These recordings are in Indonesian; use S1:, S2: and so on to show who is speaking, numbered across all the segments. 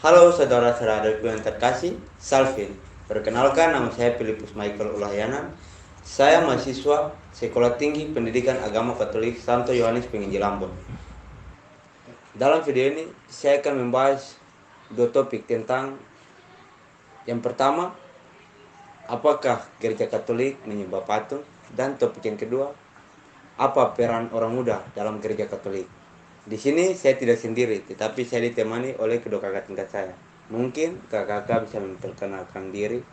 S1: Halo saudara-saudaraku yang terkasih, Salvin. Perkenalkan, nama saya Filipus Michael Ulahyanan. Saya mahasiswa Sekolah Tinggi Pendidikan Agama Katolik Santo Yohanes Penginjil Ambon. Dalam video ini, saya akan membahas dua topik tentang yang pertama, apakah gereja Katolik menyembah patung, dan topik yang kedua, apa peran orang muda dalam gereja Katolik. Di sini saya tidak sendiri, tetapi saya ditemani oleh kedua kakak tingkat saya. Mungkin kakak-kakak bisa memperkenalkan diri.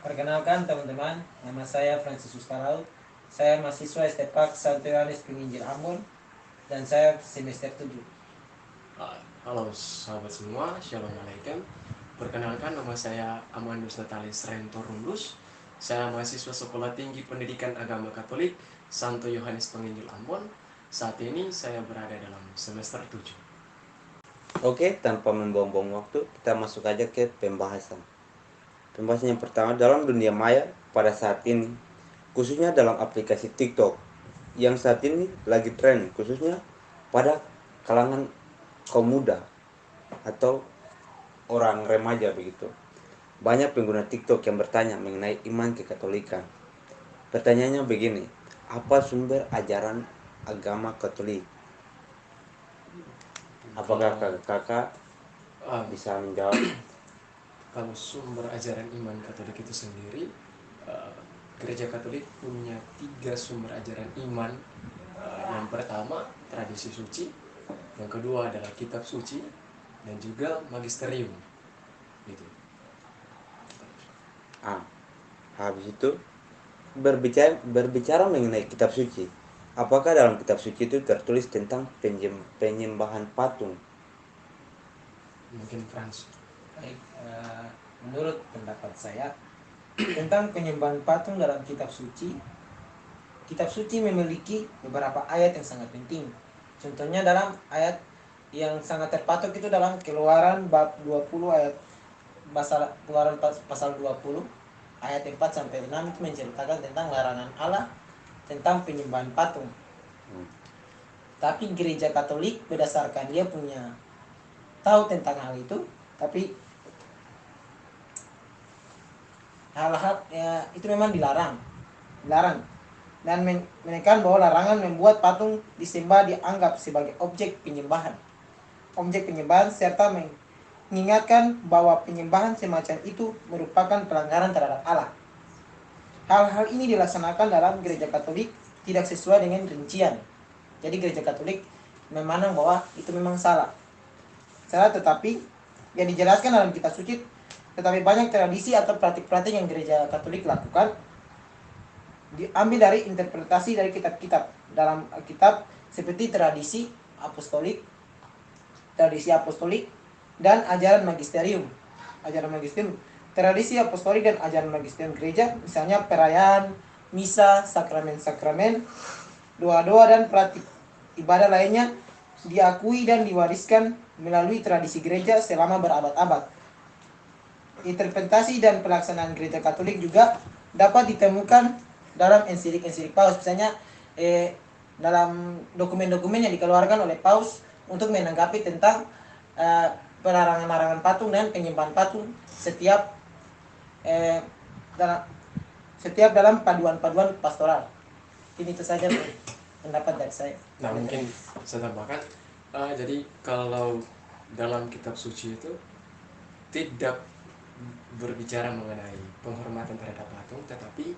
S2: Perkenalkan teman-teman, nama saya Francis Ustaraut. Saya mahasiswa STPAK Santo Yohanes Penginjil Ambon dan saya semester 7.
S3: Halo sahabat semua, Shalom Alaikum. Perkenalkan, nama saya Amandus Natalis Rentorundus. Saya mahasiswa Sekolah Tinggi Pendidikan Agama Katolik Santo Yohanes Penginjil Ambon. Saat ini saya berada dalam semester 7.
S1: Oke, tanpa membuang-buang waktu, kita masuk aja ke pembahasan. Pembahasan yang pertama, dalam dunia maya pada saat ini, khususnya dalam aplikasi TikTok, yang saat ini lagi tren, khususnya pada kalangan kaum muda atau orang remaja begitu. Banyak pengguna TikTok yang bertanya mengenai iman kekatolikan. Pertanyaannya begini, apa sumber ajaran agama Katolik? Apakah kakak
S3: Ah,
S1: bisa menjawab?
S3: Kalau sumber ajaran iman Katolik itu sendiri, eh, Gereja Katolik punya 3 sumber ajaran iman. Yang pertama, tradisi suci. Yang kedua adalah kitab suci dan juga magisterium. Gitu.
S1: Habis itu berbicara mengenai kitab suci. Apakah dalam kitab suci itu tertulis tentang penyembahan patung?
S3: Mungkin Frans.
S2: Baik, menurut pendapat saya tentang penyembahan patung dalam kitab suci memiliki beberapa ayat yang sangat penting. Contohnya dalam ayat yang sangat terpatok itu dalam Keluaran bab 20 ayat Keluaran pasal 20 ayat 4 sampai 6 itu menceritakan tentang larangan Allah tentang penyembahan patung. Tapi gereja Katolik berdasarkan dia punya tahu tentang hal itu, tapi hal-hal ya, itu memang dilarang dan menekan bahwa larangan membuat patung disembah dianggap sebagai objek penyembahan serta mengingatkan bahwa penyembahan semacam itu merupakan pelanggaran terhadap Allah. Hal-hal ini dilaksanakan dalam gereja Katolik tidak sesuai dengan rincian. Jadi gereja Katolik memandang bahwa itu memang salah, tetapi yang dijelaskan dalam kitab suci. Tetapi banyak tradisi atau praktik-praktik yang gereja Katolik lakukan diambil dari interpretasi dari kitab-kitab dalam kitab seperti tradisi apostolik dan ajaran magisterium. Tradisi apostolik dan ajaran magisterium gereja, misalnya perayaan, misa, sakramen-sakramen, doa-doa dan praktik ibadah lainnya diakui dan diwariskan melalui tradisi gereja selama berabad-abad. Interpretasi dan pelaksanaan gereja Katolik juga dapat ditemukan dalam ensilik-ensilik Paus, misalnya dalam dokumen-dokumen yang dikeluarkan oleh Paus untuk menanggapi tentang pelarangan-larangan patung dan penyembahan patung setiap dalam paduan-paduan pastoral. Ini itu saja pendapat dari saya.
S3: Nah, mungkin saya tambahkan, jadi kalau dalam kitab suci itu tidak berbicara mengenai penghormatan terhadap patung, tetapi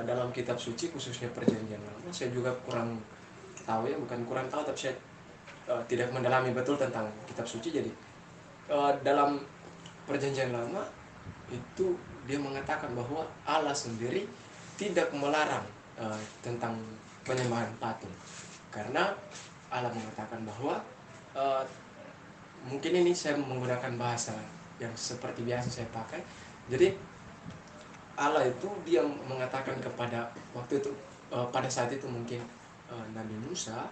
S3: dalam kitab suci khususnya perjanjian lama, saya juga kurang tahu ya, bukan kurang tahu, tapi saya tidak mendalami betul tentang kitab suci. Jadi dalam perjanjian lama itu dia mengatakan bahwa Allah sendiri tidak melarang tentang penyembahan patung, karena Allah mengatakan bahwa mungkin ini saya menggunakan bahasa yang seperti biasa saya pakai. Jadi Allah itu dia mengatakan kepada waktu itu pada saat itu mungkin Nabi Musa,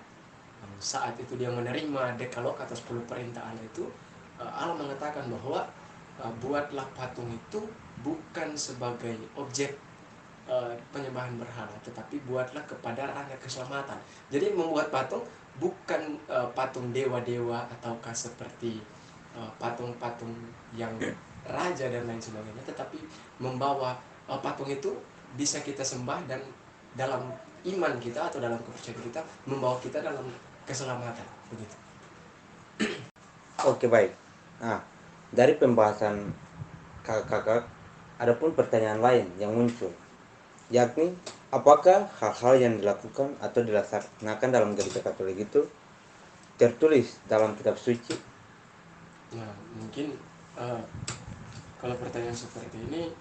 S3: saat itu dia menerima dekalog atau 10 perintah Allah itu, Allah mengatakan bahwa buatlah patung itu bukan sebagai objek penyembahan berhala, tetapi buatlah kepada rangka keselamatan. Jadi membuat patung bukan patung dewa-dewa ataukah seperti patung-patung yang raja dan lain sebagainya, tetapi membawa patung itu bisa kita sembah dan dalam iman kita atau dalam kepercayaan kita membawa kita dalam keselamatan begitu.
S1: Oke, baik. Nah, dari pembahasan kakak-kakak, ada pun pertanyaan lain yang muncul, yakni apakah hal-hal yang dilakukan atau dilaksanakan dalam gereja Katolik itu tertulis dalam kitab suci?
S3: Nah, mungkin kalau pertanyaan seperti ini,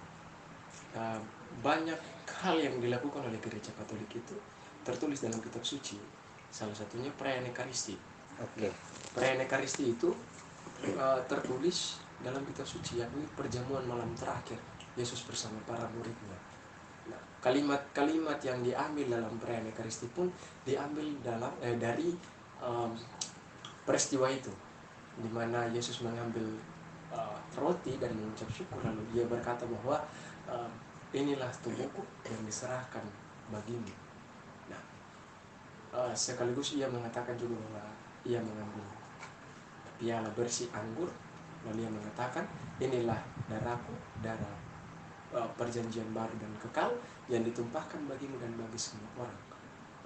S3: banyak hal yang dilakukan oleh gereja Katolik itu tertulis dalam kitab suci. Salah satunya perayaan Ekaristi.
S1: Oke.
S3: Perayaan Ekaristi itu tertulis dalam kitab suci, yakni perjamuan malam terakhir Yesus bersama para muridnya. Nah, kalimat-kalimat yang diambil dalam perayaan Ekaristi pun diambil dari peristiwa itu, di mana Yesus mengambil roti dan mengucap syukur, lalu dia berkata bahwa inilah tubuhku yang diserahkan bagimu. Nah, sekaligus ia mengatakan juga bahwa ia mengambil piala bersih anggur, lalu ia mengatakan inilah darahku, darah perjanjian baru dan kekal yang ditumpahkan bagimu dan bagi semua orang.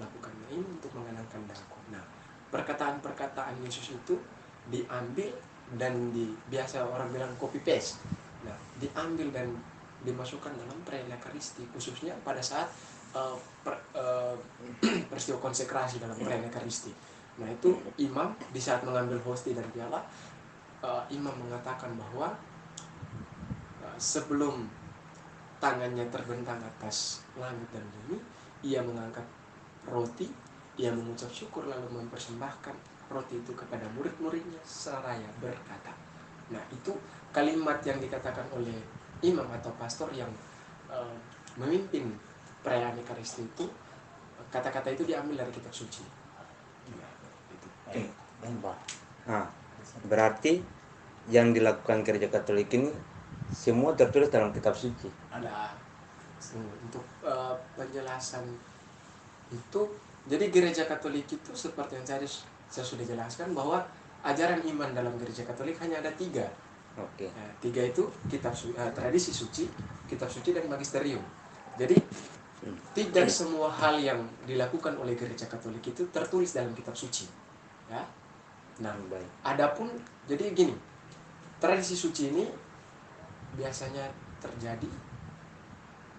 S3: Lakukanlah ini untuk mengenangkan darahku. Nah, perkataan-perkataan Yesus itu diambil dan biasa orang bilang copy paste. Nah, diambil dan dimasukkan dalam perayaan Ekaristi, khususnya pada saat peristiwa konsekrasi dalam perayaan Ekaristi. Nah, itu imam di saat mengambil hosti dan piala, imam mengatakan bahwa sebelum tangannya terbentang atas langit dan bumi, ia mengangkat roti, ia mengucap syukur lalu mempersembahkan roti itu kepada murid-muridnya seraya berkata. Nah, itu kalimat yang dikatakan oleh imam atau pastor yang memimpin perayaan Ekaristi itu, kata-kata itu diambil dari kitab suci.
S1: Nah, berarti yang dilakukan gereja Katolik ini semua tertulis dalam kitab suci.
S3: Ada untuk penjelasan itu, jadi gereja Katolik itu seperti yang saya sudah jelaskan bahwa ajaran iman dalam gereja Katolik hanya ada 3.
S1: Oke.
S3: Nah, 3 itu kitab tradisi suci, kitab suci dan magisterium. Jadi tidak semua hal yang dilakukan oleh gereja Katolik itu tertulis dalam kitab suci, ya. Nah,
S1: Baik.
S3: adapun jadi gini, tradisi suci ini biasanya terjadi,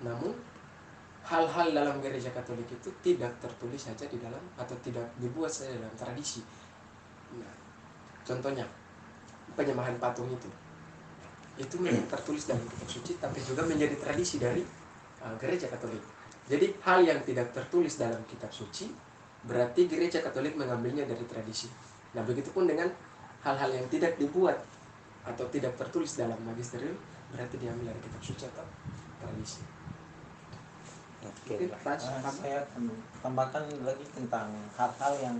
S3: namun hal-hal dalam gereja Katolik itu tidak tertulis saja di dalam atau tidak dibuat saja dalam tradisi. Nah, contohnya penyembahan patung itu memang tertulis dalam kitab suci, tapi juga menjadi tradisi dari gereja Katolik. Jadi hal yang tidak tertulis dalam kitab suci berarti gereja Katolik mengambilnya dari tradisi. Nah, begitupun dengan hal-hal yang tidak dibuat atau tidak tertulis dalam magisterium berarti diambil dari kitab suci atau tradisi.
S1: Oke.
S2: Saya akan tambahkan lagi tentang hal-hal yang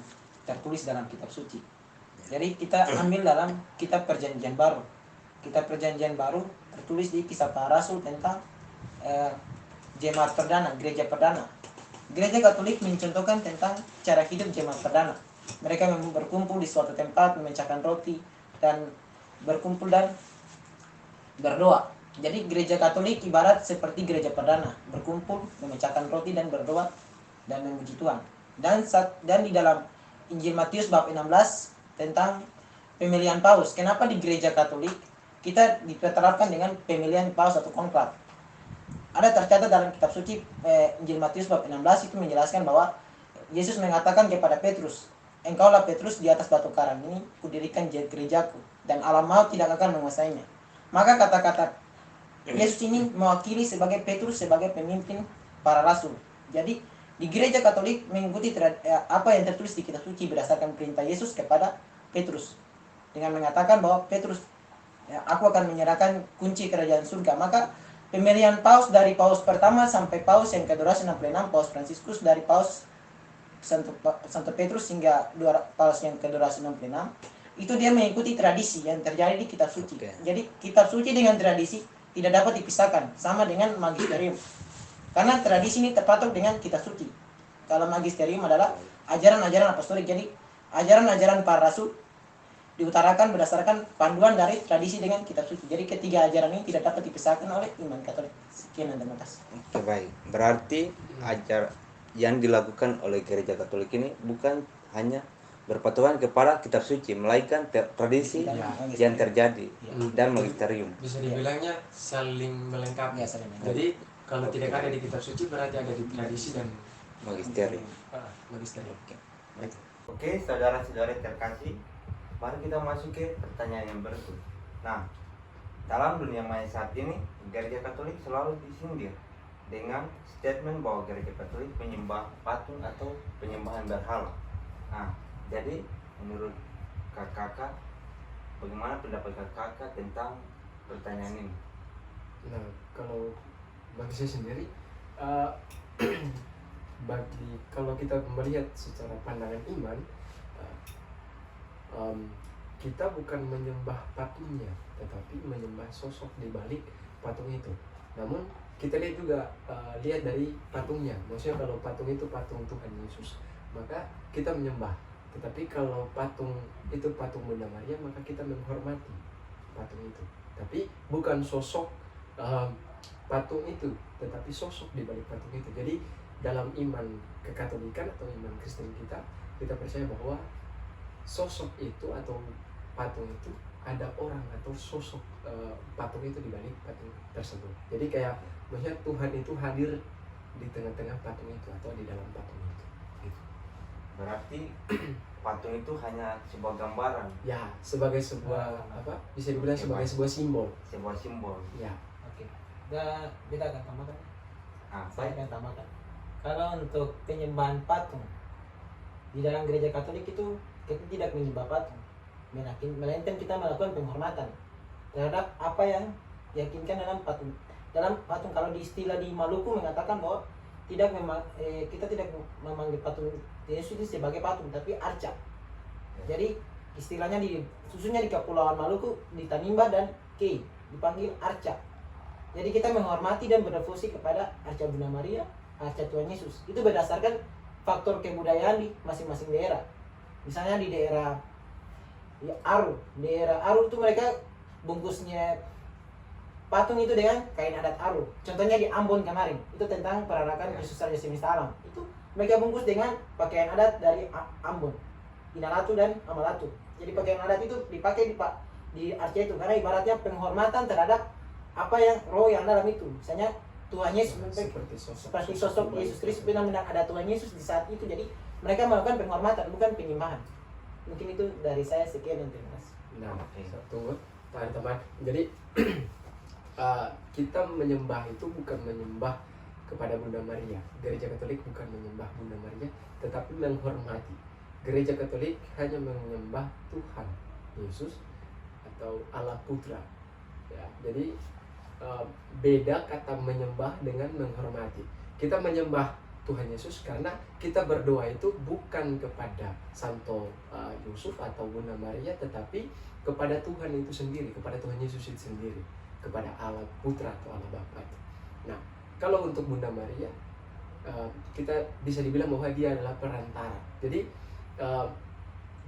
S2: tertulis dalam kitab suci. Jadi kita ambil dalam kitab perjanjian baru. Kitab perjanjian baru tertulis di Kisah Para Rasul tentang jemaat perdana, gereja perdana. Gereja Katolik mencontohkan tentang cara hidup jemaat perdana. Mereka berkumpul di suatu tempat, memecahkan roti dan berkumpul dan berdoa. Jadi gereja Katolik ibarat seperti gereja perdana, berkumpul, memecahkan roti dan berdoa dan memuji Tuhan. Dan di dalam Injil Matius bab 16 tentang pemilihan paus. Kenapa di gereja Katolik kita diterapkan dengan pemilihan paus atau konklav? Ada tercatat dalam kitab suci Injil Matius bab 16 itu menjelaskan bahwa Yesus mengatakan kepada Petrus, "Engkaulah Petrus, di atas batu karang ini kudirikan gerejaku, dan alam maut tidak akan menguasainya." Maka kata-kata Yesus ini mewakili sebagai Petrus sebagai pemimpin para rasul. Jadi di gereja Katolik mengikuti apa yang tertulis di kitab suci berdasarkan perintah Yesus kepada Petrus dengan mengatakan bahwa Petrus, aku akan menyerahkan kunci kerajaan surga. Maka pemilihan paus dari paus pertama sampai paus yang ke-266, Paus Fransiskus, dari paus Santo Petrus hingga paus yang ke-266, itu dia mengikuti tradisi yang terjadi di kitab suci.
S1: Okay.
S2: Jadi kitab suci dengan tradisi tidak dapat dipisahkan, sama dengan magisterium. Karena tradisi ini terpatok dengan kitab suci. Kalau magisterium adalah ajaran-ajaran apostolik, jadi ajaran-ajaran para rasul diutarakan berdasarkan panduan dari tradisi dengan kitab suci. Jadi ketiga ajaran ini tidak dapat dipisahkan oleh iman Katolik. Sekian dan terima kasih.
S1: Oke, baik. Berarti ajar yang dilakukan oleh gereja Katolik ini bukan hanya berpatokan kepada kitab suci, melainkan tradisi yang terjadi dan magisterium.
S3: Bisa dibilangnya saling melengkapi.
S2: Ya, saling melengkapi.
S3: Jadi kalau tidak ada di kitab suci berarti ada di tradisi dan
S1: Magisterium.
S3: magisterium. Baik.
S1: Oke, saudara-saudara terkasih, mari kita masuk ke pertanyaan yang berikut. Nah, dalam dunia maya saat ini, gereja Katolik selalu disindir dengan statement bahwa gereja Katolik menyembah patung atau penyembahan berhala. Nah, jadi menurut kakak, bagaimana pendapat kakak tentang pertanyaan ini?
S3: Nah, kalau bagi saya sendiri, kalau kita melihat secara pandangan iman, kita bukan menyembah patungnya, tetapi menyembah sosok di balik patung itu. Namun kita lihat juga lihat dari patungnya. Maksudnya kalau patung itu patung Tuhan Yesus, maka kita menyembah. Tetapi kalau patung itu patung Bunda Maria, maka kita menghormati patung itu. Tapi bukan sosok patung itu, tetapi sosok di balik patung itu. Jadi dalam iman kekatolikan atau iman Kristen kita percaya bahwa sosok itu atau patung itu ada orang atau sosok patung itu di balik patung tersebut. Jadi kayak maksudnya Tuhan itu hadir di tengah-tengah patung itu atau di dalam patung itu. Gitu.
S1: Berarti patung itu hanya sebuah gambaran,
S3: Ya, sebagai sebuah bisa dibilang sebagai sebuah simbol.
S1: sebuah simbol.
S3: Ya.
S2: Oke. Dan kita akan tambahkan. Saya
S1: Baik.
S2: akan tambahkan. Kalau untuk penyembahan patung di dalam gereja Katolik itu kita tidak menyembah patung, melainkan kita melakukan penghormatan terhadap apa yang diyakinkan dalam patung. Dalam patung, kalau di istilah di Maluku mengatakan bahwa kita tidak memanggil patung Yesus itu sebagai patung, tapi arca. Jadi istilahnya khususnya di Kepulauan Maluku, di Tanimba dan Kei dipanggil arca. Jadi kita menghormati dan berdevosi kepada arca Bunda Maria, arca Tuhan Yesus. Itu berdasarkan faktor kebudayaan di masing-masing daerah. Misalnya di daerah Aru itu mereka bungkusnya patung itu dengan kain adat Aru. Contohnya di Ambon kemarin, itu tentang perarakan Yesus Raja Semesta Alam. Itu mereka bungkus dengan pakaian adat dari Ambon, Inalatu dan Amalatu. Jadi pakaian adat itu dipakai di arca itu karena ibaratnya penghormatan terhadap apa yang roh yang dalam itu. Misalnya Tuhan Yesus seperti sosok Yesus Kristus, benar-benar ada Tuhan Yesus di saat itu. Jadi mereka melakukan penghormatan, bukan penyembahan. Mungkin itu dari saya, sekian dan terima kasih.
S3: Nah, tunggu teman-teman. Jadi kita menyembah itu bukan menyembah kepada Bunda Maria. Gereja Katolik bukan menyembah Bunda Maria, tetapi menghormati. Gereja Katolik hanya menyembah Tuhan Yesus atau Allah Putra. Ya, jadi beda kata menyembah dengan menghormati. Kita menyembah Tuhan Yesus karena kita berdoa itu bukan kepada Santo Yusuf atau Bunda Maria, tetapi kepada Tuhan itu sendiri, kepada Tuhan Yesus itu sendiri, kepada Allah Putra atau Allah Bapa itu. Nah, kalau untuk Bunda Maria, kita bisa dibilang bahwa dia adalah perantara. Jadi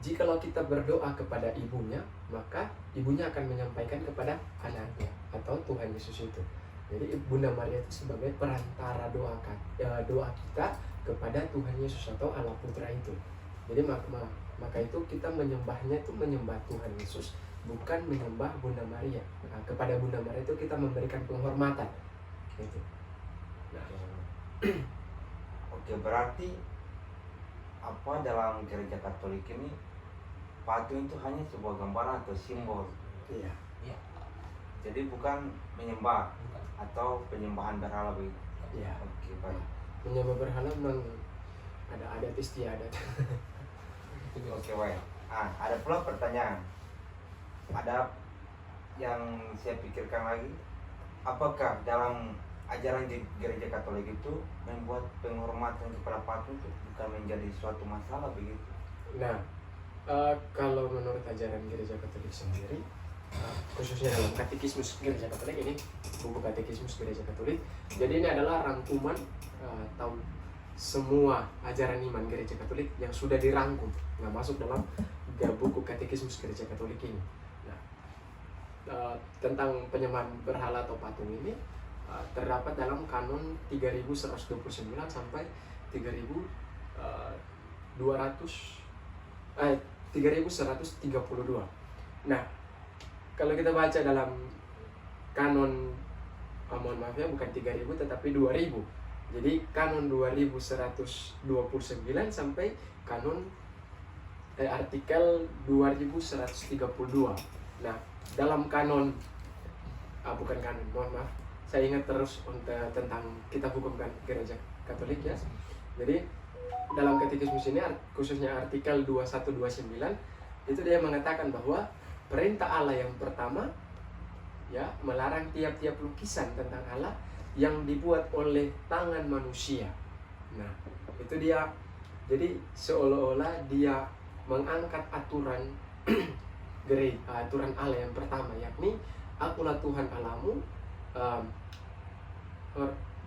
S3: jikalau kita berdoa kepada ibunya, maka ibunya akan menyampaikan kepada anaknya atau Tuhan Yesus itu. Jadi Bunda Maria itu sebagai perantara doa kita kepada Tuhan Yesus atau Allah Putra itu. Jadi maka itu kita menyembahnya itu menyembah Tuhan Yesus, bukan menyembah Bunda Maria. Nah, kepada Bunda Maria itu kita memberikan penghormatan. Gitu. Nah.
S1: Oke, berarti apa dalam gereja Katolik ini patung itu hanya sebuah gambaran atau simbol.
S3: Iya.
S1: Jadi bukan menyembah atau penyembahan berhala begitu.
S3: Iya.
S1: Oke, baik.
S3: Menyembah berhala memang ada adat istiadat.
S1: Oke, baik. Ada pula pertanyaan. Ada yang saya pikirkan lagi. Apakah dalam ajaran gereja Katolik itu membuat penghormatan kepada patung itu bukan menjadi suatu masalah begitu?
S3: Nah, kalau menurut ajaran gereja Katolik sendiri, khususnya dalam katekismus gereja Katolik ini, buku katekismus gereja Katolik, jadi ini adalah rangkuman atau semua ajaran iman gereja Katolik yang sudah dirangkum, nggak masuk dalam ke buku Katekismus Gereja Katolik ini. Nah, tentang penyembahan berhala atau patung ini terdapat dalam Kanon 3129 sampai 3132. Nah, kalau kita baca dalam Kanon, mohon maaf ya, bukan 3000 tetapi 2000. Jadi Kanon 2129 sampai Kanon artikel 2132. Nah, dalam Kanon bukan Kanon, mohon maaf, saya ingat terus tentang kitab hukum Gereja Katolik ya. Jadi dalam Katekismus ini, khususnya artikel 2129, itu dia mengatakan bahwa perintah Allah yang pertama ya melarang tiap-tiap lukisan tentang Allah yang dibuat oleh tangan manusia. Nah, itu dia. Jadi seolah-olah dia mengangkat aturan aturan Allah yang pertama, yakni Akulah Tuhan Allahmu,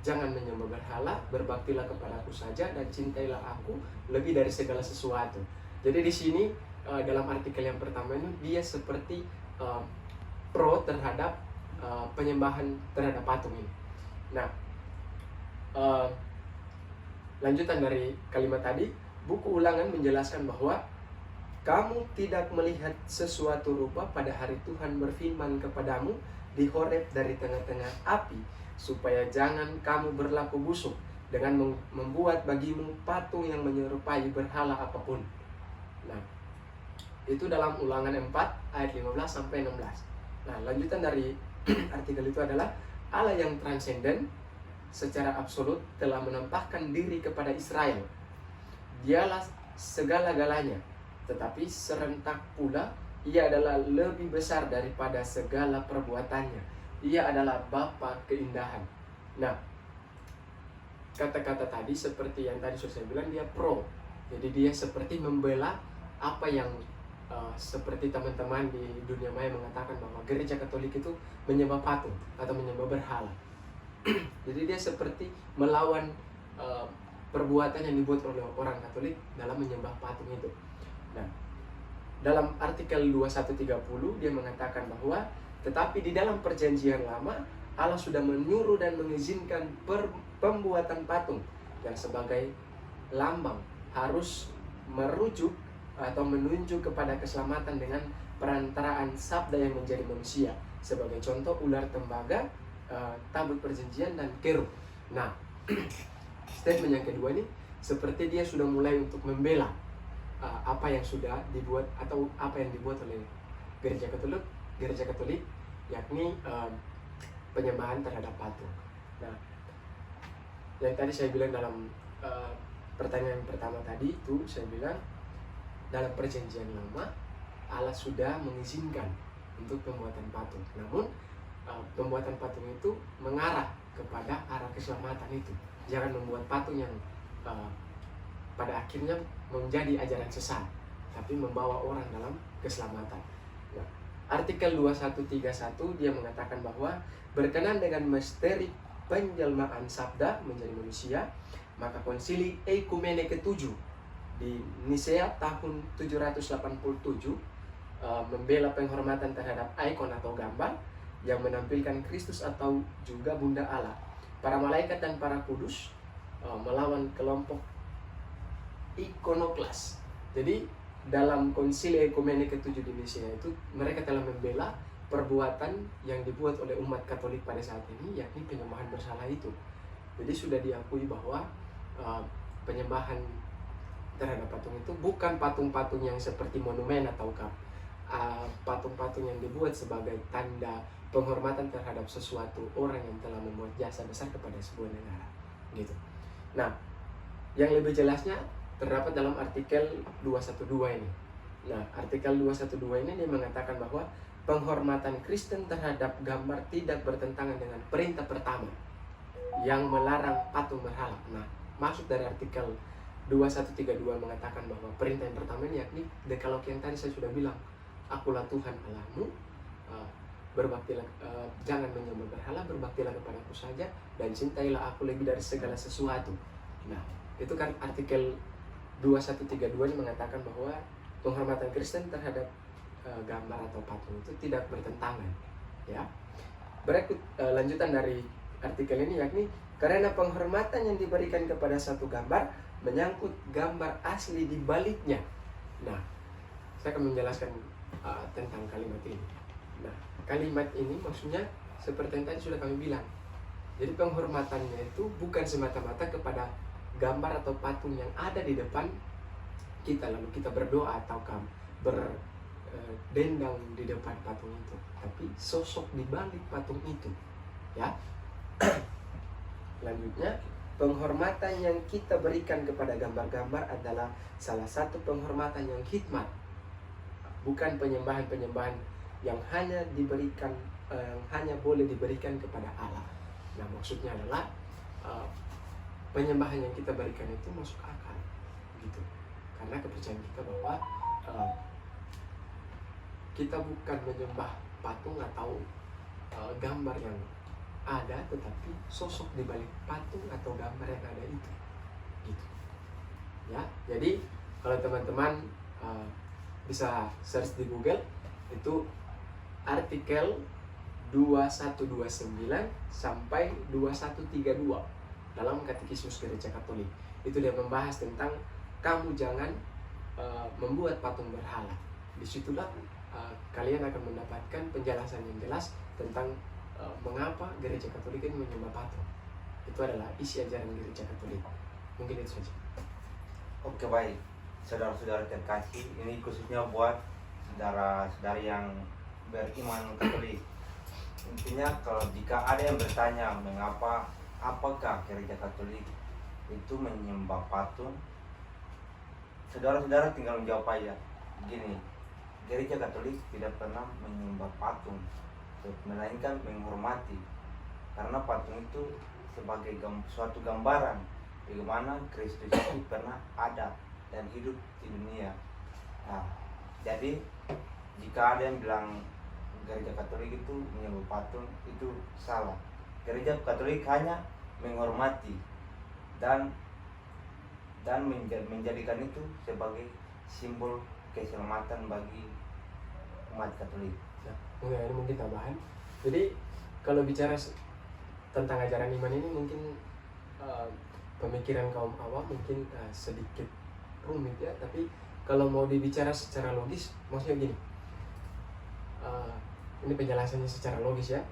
S3: jangan menyembah berhala, berbaktilah kepadaku saja dan cintailah aku lebih dari segala sesuatu. Jadi di sini dalam artikel yang pertama ini dia seperti pro terhadap penyembahan terhadap patung ini. Nah, lanjutan dari kalimat tadi, buku Ulangan menjelaskan bahwa kamu tidak melihat sesuatu rupa pada hari Tuhan berfirman kepadamu di Horeb dari tengah-tengah api, supaya jangan kamu berlaku busuk dengan membuat bagimu patung yang menyerupai berhala apapun. Nah, itu dalam Ulangan 4 ayat 15 sampai 16. Nah, lanjutan dari artikel itu adalah Allah yang transenden secara absolut telah menampakkan diri kepada Israel. Dialah segala-galanya, tetapi serentak pula ia adalah lebih besar daripada segala perbuatannya. Ia adalah Bapa keindahan. Nah, kata-kata tadi seperti yang tadi sudah saya bilang, dia pro. Jadi dia seperti membela apa yang seperti teman-teman di dunia maya mengatakan bahwa Gereja Katolik itu menyembah patung atau menyembah berhala. Jadi dia seperti melawan perbuatan yang dibuat oleh orang Katolik dalam menyembah patung itu. Nah, dalam artikel 2130 dia mengatakan bahwa tetapi di dalam perjanjian lama Allah sudah menyuruh dan mengizinkan pembuatan patung yang sebagai lambang harus merujuk atau menunjuk kepada keselamatan dengan perantaraan sabda yang menjadi manusia. Sebagai contoh, ular tembaga, tabut perjanjian, dan kerub. Nah, statement yang kedua ini seperti dia sudah mulai untuk membela apa yang sudah dibuat atau apa yang dibuat oleh Gereja Katolik, yakni penyembahan terhadap patung. Nah, yang tadi saya bilang dalam pertanyaan pertama tadi itu, saya bilang dalam perjanjian lama Allah sudah mengizinkan untuk pembuatan patung. Namun pembuatan patung itu mengarah kepada arah keselamatan itu. Jangan membuat patung yang pada akhirnya menjadi ajaran sesat, tapi membawa orang dalam keselamatan. Nah, artikel 2131 dia mengatakan bahwa berkenan dengan misteri penjelmaan sabda menjadi manusia, maka konsili ekumene ke-7 di Nisea tahun 787 membela penghormatan terhadap ikon atau gambar yang menampilkan Kristus atau juga Bunda Allah, para malaikat dan para kudus, melawan kelompok ikonoklas. Jadi dalam konsili ekumene ke-7 di Nisea itu mereka telah membela perbuatan yang dibuat oleh umat Katolik pada saat ini, yakni penyembahan bersalah itu. Jadi sudah diakui bahwa penyembahan terhadap patung itu bukan patung-patung yang seperti monumen ataukah patung-patung yang dibuat sebagai tanda penghormatan terhadap sesuatu orang yang telah membuat jasa besar kepada sebuah negara, gitu. Nah, yang lebih jelasnya terdapat dalam artikel 212 ini. Nah, artikel 212 ini dia mengatakan bahwa penghormatan Kristen terhadap gambar tidak bertentangan dengan perintah pertama yang melarang patung berhala. Nah, maksud dari artikel 2132 mengatakan bahwa perintah yang pertama ini yakni Dekalog yang tadi saya sudah bilang, Akulah Tuhan Allahmu, berbaktilah, jangan menyembah berhala, berbaktilah kepadaku saja dan cintailah aku lebih dari segala sesuatu. Nah, itu kan artikel 2132 ini mengatakan bahwa penghormatan Kristen terhadap gambar atau patung itu tidak bertentangan, ya. Berikut lanjutan dari artikel ini, yakni karena penghormatan yang diberikan kepada satu gambar menyangkut gambar asli di baliknya. Nah, saya akan menjelaskan tentang kalimat ini. Nah, kalimat ini maksudnya seperti yang tadi sudah kami bilang. Jadi penghormatannya itu bukan semata-mata kepada gambar atau patung yang ada di depan kita, lalu kita berdoa atau berdendang di depan patung itu, tapi sosok di balik patung itu, ya. Lanjutnya, penghormatan yang kita berikan kepada gambar-gambar adalah salah satu penghormatan yang hikmat, bukan penyembahan-penyembahan yang hanya diberikan, hanya boleh diberikan kepada Allah. Nah, maksudnya adalah penyembahan yang kita berikan itu masuk akal, gitu. Karena kepercayaan kita bahwa kita bukan menyembah patung atau gambar yang ada, tetapi sosok di balik patung atau gambar yang ada itu, gitu. Ya, jadi kalau teman-teman bisa search di Google, itu artikel 2129 sampai 2132 dalam Katekismus Gereja Katolik. Itu dia membahas tentang kamu jangan membuat patung berhala. Disitulah kalian akan mendapatkan penjelasan yang jelas tentang mengapa Gereja Katolik ini menyembah patung. Itu adalah isi ajaran Gereja Katolik. Mungkin itu saja.
S1: Oke, baik, saudara-saudara terkasih, ini khususnya buat saudara-saudari yang beriman Katolik. Intinya kalau jika ada yang bertanya apakah Gereja Katolik itu menyembah patung, saudara-saudara tinggal menjawab aja gini: Gereja Katolik tidak pernah menyembah patung, melainkan menghormati, karena patung itu sebagai suatu gambaran bagaimana Kristus itu pernah ada dan hidup di dunia. Nah, jadi jika ada yang bilang Gereja Katolik itu menyembah patung, itu salah. Gereja Katolik hanya menghormati dan menjadikan itu sebagai simbol keselamatan bagi umat Katolik.
S3: Nah, ini mungkin tambahan. Jadi kalau bicara tentang ajaran iman ini mungkin pemikiran kaum awam mungkin sedikit rumit, ya. Tapi kalau mau dibicara secara logis, maksudnya gini. Ini penjelasannya secara logis, ya.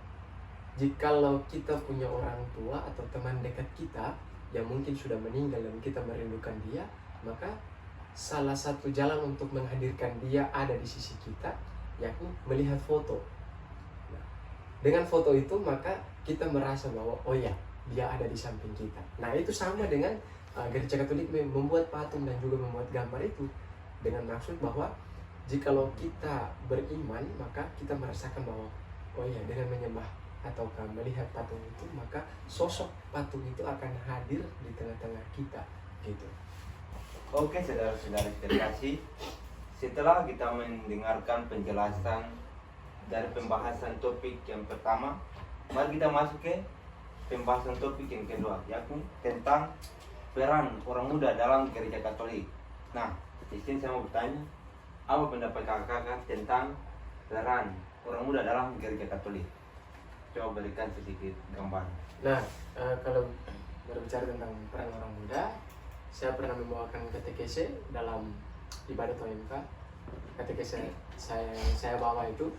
S3: Jikalau kita punya orang tua atau teman dekat kita yang mungkin sudah meninggal dan kita merindukan dia, maka salah satu jalan untuk menghadirkan dia ada di sisi kita, yakni melihat foto. Nah, dengan foto itu maka kita merasa bahwa oh ya, dia ada di samping kita. Nah, itu sama dengan Gereja Katolik membuat patung dan juga membuat gambar itu dengan maksud bahwa jikalau kita beriman, maka kita merasakan bahwa oh iya, dengan menyembah atau melihat patung itu, maka sosok patung itu akan hadir di tengah-tengah kita, gitu.
S1: Oke, saudara-saudara terkasih, setelah kita mendengarkan penjelasan dari pembahasan topik yang pertama, mari kita masuk ke pembahasan topik yang kedua, yakni tentang peran orang muda dalam Gereja Katolik. Nah, di sini saya mau bertanya, apa pendapat kakak-kakak tentang peran orang muda dalam Gereja Katolik? Coba berikan sedikit gambar.
S3: Nah, kalau berbicara tentang peran orang muda, saya pernah membawakan katekese dalam ibadah OMK. Katekese saya bawa itu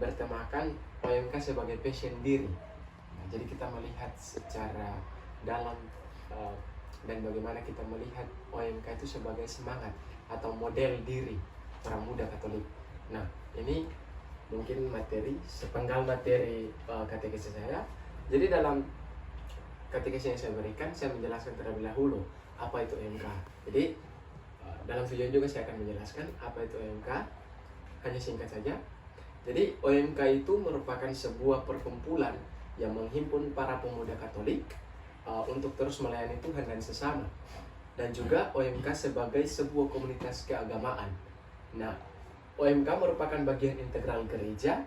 S3: bertemakan OMK sebagai passion diri. Nah, jadi kita melihat secara dalam dan bagaimana kita melihat OMK itu sebagai semangat atau model diri orang muda Katolik. Nah, ini mungkin sepenggal materi katekese saya. Jadi dalam katekese yang saya berikan, saya menjelaskan terlebih dahulu apa itu OMK. Jadi dalam video juga saya akan menjelaskan apa itu OMK, hanya singkat saja. Jadi OMK itu merupakan sebuah perkumpulan yang menghimpun para pemuda Katolik untuk terus melayani Tuhan dan sesama, dan juga OMK sebagai sebuah komunitas keagamaan. Nah, OMK merupakan bagian integral gereja,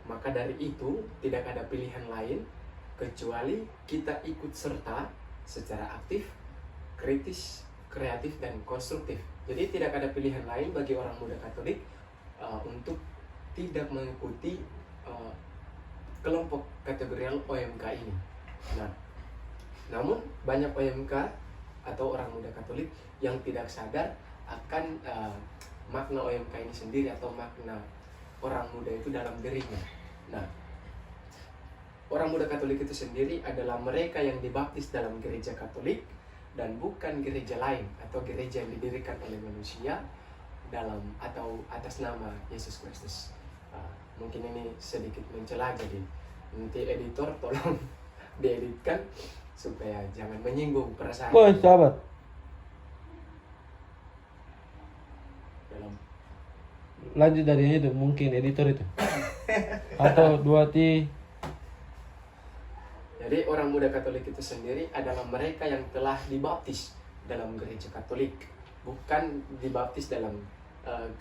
S3: maka dari itu tidak ada pilihan lain kecuali kita ikut serta secara aktif, kritis, kreatif, dan konstruktif. Jadi tidak ada pilihan lain bagi orang muda Katolik untuk tidak mengikuti kelompok kategorial OMK ini. Nah, namun banyak OMK atau orang muda Katolik yang tidak sadar akan makna OMK ini sendiri atau makna orang muda itu dalam dirinya. Nah, orang muda Katolik itu sendiri adalah mereka yang dibaptis dalam gereja Katolik dan bukan gereja lain atau gereja yang didirikan oleh manusia dalam atau atas nama Yesus Kristus. Mungkin ini sedikit mencela, jadi nanti editor tolong dieditkan supaya jangan menyinggung perasaan.
S4: Boy, sahabat.
S3: Dalam
S4: Lanjut dari itu, mungkin editor itu. Atau 2T.
S3: Jadi orang muda Katolik itu sendiri adalah mereka yang telah dibaptis dalam gereja Katolik, bukan dibaptis dalam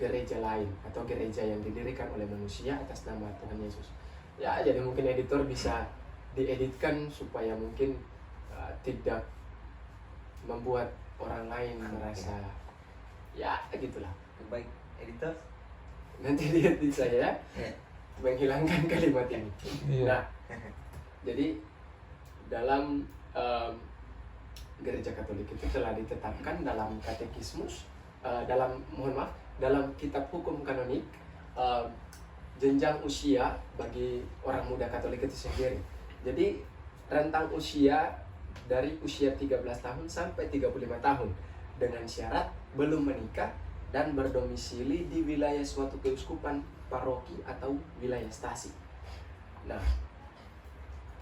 S3: gereja lain atau gereja yang didirikan oleh manusia atas nama Tuhan Yesus. Ya, jadi mungkin editor bisa dieditkan supaya mungkin tidak membuat orang lain merasa ya gitulah.
S1: Baik, editor.
S3: Nanti lihat di saya menghilangkan kalimat ini.
S4: Iya.
S3: Nah, jadi dalam gereja Katolik itu telah ditetapkan dalam katekismus, dalam kitab hukum kanonik, jenjang usia bagi orang muda Katolik itu sendiri. Jadi rentang usia dari usia 13 tahun sampai 35 tahun dengan syarat belum menikah dan berdomisili di wilayah suatu keuskupan, paroki atau wilayah stasi. Nah,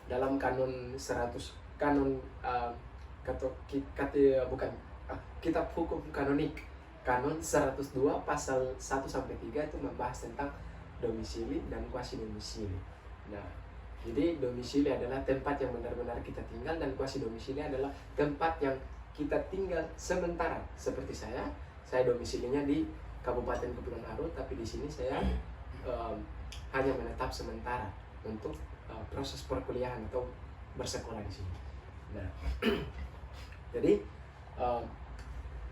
S3: dalam kanon 100 kitab hukum kanonik kanon 102 pasal 1 sampai 3 itu membahas tentang domisili dan kuasi domisili. Nah, jadi domisili adalah tempat yang benar-benar kita tinggal dan kuasi domisili adalah tempat yang kita tinggal sementara. Seperti saya domisilinya di Kabupaten Kepulauan Aro, tapi di sini saya hanya menetap sementara untuk proses perkuliahan atau bersekolah di sini. Nah, jadi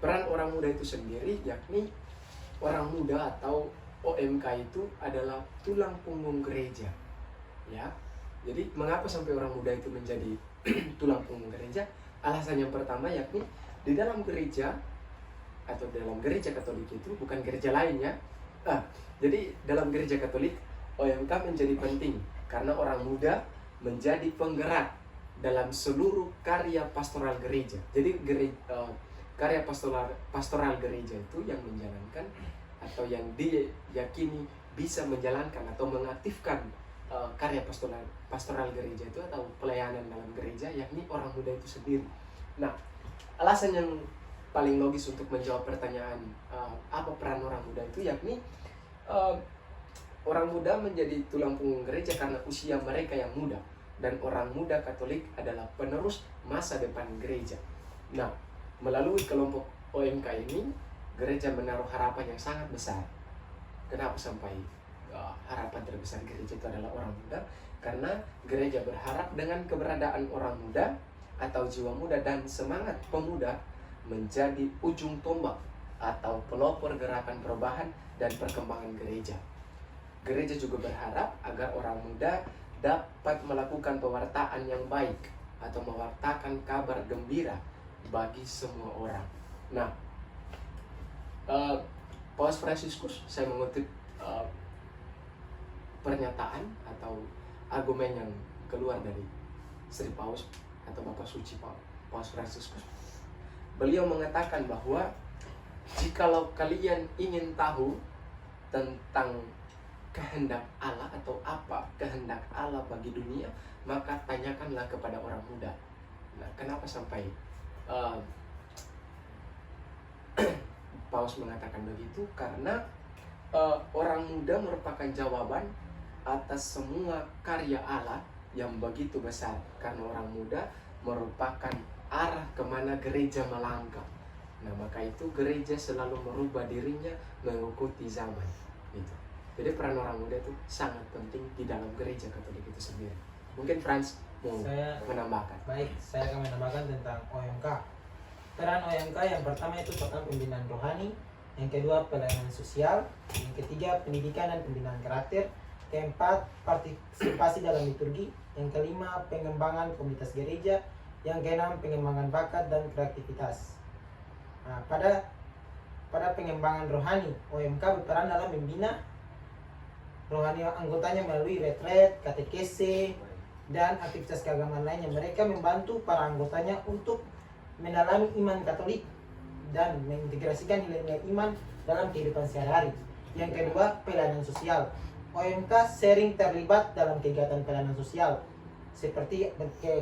S3: peran orang muda itu sendiri yakni orang muda atau OMK itu adalah tulang punggung gereja. Ya. Jadi mengapa sampai orang muda itu menjadi tulang punggung gereja? Alasan yang pertama yakni di dalam gereja atau dalam gereja Katolik itu bukan gereja lainnya. Jadi dalam gereja Katolik OMK menjadi penting karena orang muda menjadi penggerak dalam seluruh karya pastoral gereja. Jadi karya pastoral gereja itu yang menjalankan atau yang diyakini bisa menjalankan atau mengaktifkan karya pastoral gereja itu atau pelayanan dalam gereja yakni orang muda itu sendiri. Nah, alasan yang paling logis untuk menjawab pertanyaan apa peran orang muda itu yakni orang muda menjadi tulang punggung gereja karena usia mereka yang muda dan orang muda Katolik adalah penerus masa depan gereja. Nah, melalui kelompok OMK ini gereja menaruh harapan yang sangat besar. Kenapa sampai harapan terbesar gereja itu adalah orang muda? Karena gereja berharap dengan keberadaan orang muda atau jiwa muda dan semangat pemuda menjadi ujung tombak atau pelopor gerakan perubahan dan perkembangan gereja. Gereja juga berharap agar orang muda dapat melakukan pewartaan yang baik atau mewartakan kabar gembira bagi semua orang. Nah, Paus Fransiskus, saya mengutip pernyataan atau argumen yang keluar dari Sri Paus atau Bapak Suci Paus Fransiskus. Beliau mengatakan bahwa jikalau kalian ingin tahu tentang kehendak Allah atau apa kehendak Allah bagi dunia, maka tanyakanlah kepada orang muda. Nah, kenapa sampai Paus mengatakan begitu? Karena orang muda merupakan jawaban atas semua karya Allah yang begitu besar. Karena orang muda merupakan arah kemana gereja melangkah. Nah, maka itu gereja selalu merubah dirinya mengikuti zaman. Gitu. Jadi peran orang muda itu sangat penting di dalam gereja Katolik itu sendiri. Mungkin Franz mau menambahkan.
S2: Baik, saya akan menambahkan tentang OMK. Peran OMK yang pertama itu tentang pembinaan rohani, Yang kedua, pelayanan sosial. Yang ketiga, pendidikan dan pembinaan karakter. Keempat, partisipasi dalam liturgi. Yang kelima, pengembangan komunitas gereja. Yang keenam, pengembangan bakat dan kreativitas. Nah, pada pengembangan rohani, OMK berperan dalam membina rohani anggotanya melalui retret, katekese, dan aktivitas keagamaan lainnya. Mereka membantu para anggotanya untuk mendalami iman Katolik dan mengintegrasikan nilai-nilai iman dalam kehidupan sehari-hari. Yang kedua, pelayanan sosial. OMK sering terlibat dalam kegiatan pelayanan sosial seperti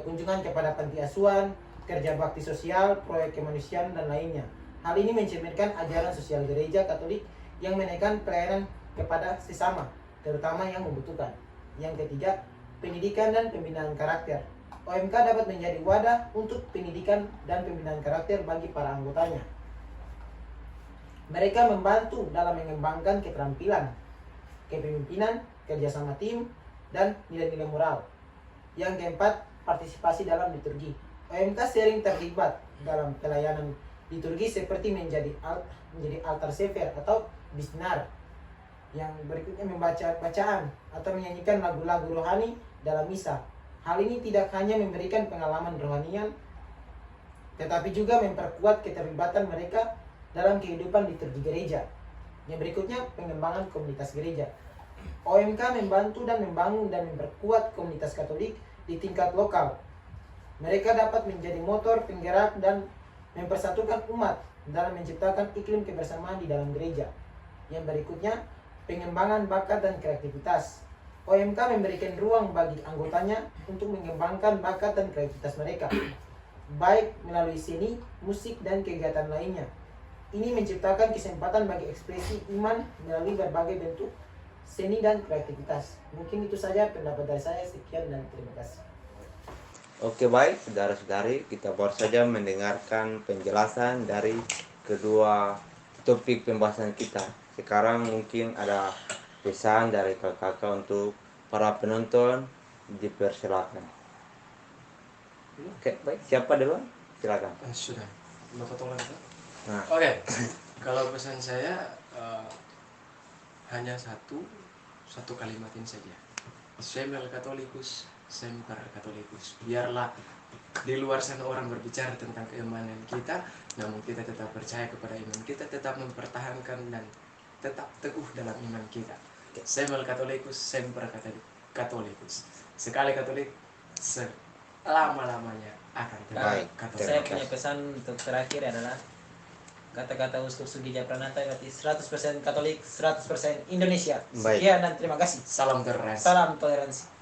S2: kunjungan kepada panti asuhan, kerja bakti sosial, proyek kemanusiaan, dan lainnya. Hal ini mencerminkan ajaran sosial gereja Katolik yang menekan pelayanan kepada sesama, terutama yang membutuhkan. Yang ketiga, pendidikan dan pembinaan karakter. OMK dapat menjadi wadah untuk pendidikan dan pembinaan karakter bagi para anggotanya. Mereka membantu dalam mengembangkan keterampilan, kepemimpinan, kerjasama tim, dan nilai-nilai moral. Yang keempat, partisipasi dalam liturgi. OMK sering terlibat dalam pelayanan liturgi seperti menjadi altar sefer atau bisnar. Yang berikutnya membaca bacaan atau menyanyikan lagu-lagu rohani dalam misa. Hal ini tidak hanya memberikan pengalaman rohanian, tetapi juga memperkuat keterlibatan mereka dalam kehidupan liturgi gereja. Yang berikutnya, pengembangan komunitas gereja. OMK membantu dan membangun dan memperkuat komunitas Katolik di tingkat lokal. Mereka dapat menjadi motor penggerak dan mempersatukan umat dalam menciptakan iklim kebersamaan di dalam gereja. Yang berikutnya, pengembangan bakat dan kreativitas. OMK memberikan ruang bagi anggotanya untuk mengembangkan bakat dan kreativitas mereka, baik melalui seni, musik, dan kegiatan lainnya. Ini menciptakan kesempatan bagi ekspresi iman melalui berbagai bentuk seni dan kreativitas. Mungkin itu saja pendapat dari saya. Sekian dan terima kasih.
S1: Oke, baik saudara-saudari, kita baru saja mendengarkan penjelasan dari kedua topik pembahasan kita. Sekarang mungkin ada pesan dari kakak untuk para penonton, dipersilakan. Oke, baik. Siapa dulu? Silakan.
S3: Sudah, Bapak tolong itu.
S1: Nah,
S3: Oke, kalau pesan saya hanya satu kalimat ini saja. Semel Catholicus, semper Catholicus. Biarlah di luar sana orang berbicara tentang keimanan kita, namun kita tetap percaya kepada iman kita, tetap mempertahankan dan tetap teguh dalam iman kita. Semel Catholicus, semper Catholicus. Sekali Katolik, selama-lamanya akan tetap
S1: Baik.
S3: Katolik.
S5: Saya punya pesan untuk terakhir adalah kata-kata Uskup Sugija Pranata, berarti 100% Katolik, 100% Indonesia.
S1: Baik.
S5: Sekian dan terima kasih.
S3: Salam toleransi.
S5: Salam toleransi.